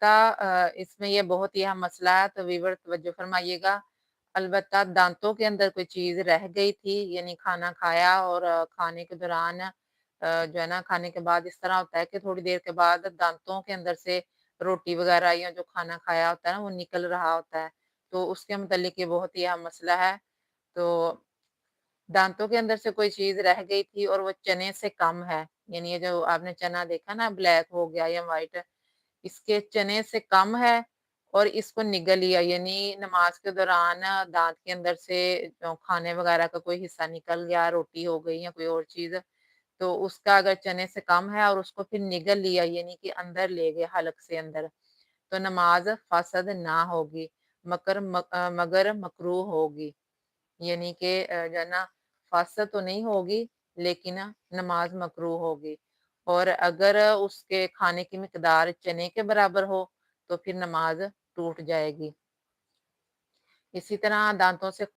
इसमें ये बहुत ही अहम मसला है, तो व्यूअर तवज्जो फरमाइएगा। अलबत्ता दाँतों के अंदर कोई चीज़ रह गई थी, यानी खाना खाया और खाने के दौरान जो है ना, खाने के बाद इस तरह होता है कि थोड़ी देर के बाद दाँतों के अंदर से रोटी वग़ैरह या जो खाना खाया होता है ना, वो निकल रहा होता है। तो उसके मुतल्लिक ये बहुत ही अहम मसला है। तो दाँतों के अंदर से कोई चीज़ रह गई थी और वो चने से कम है, यानी ये जो आपने चना देखा ना ब्लैक हो गया या व्हाइट, इसके चने से कम है और इसको निगल लिया, यानी नमाज के दौरान दाँत के अंदर से जो खाने वगैरह का कोई हिस्सा निकल गया, रोटी हो गई या कोई और चीज़, तो उसका अगर चने से कम है और उसको फिर निगल लिया, यानी कि अंदर ले गए हलक से अंदर, तो नमाज फासद ना होगी, मगर मकरूह होगी। यानी कि जो है ना, फासद तो नहीं होगी, लेकिन नमाज मकरूह होगी। और अगर उसके खाने की मिकदार चने के बराबर हो, तो फिर नमाज टूट जाएगी। इसी तरह दाँतों से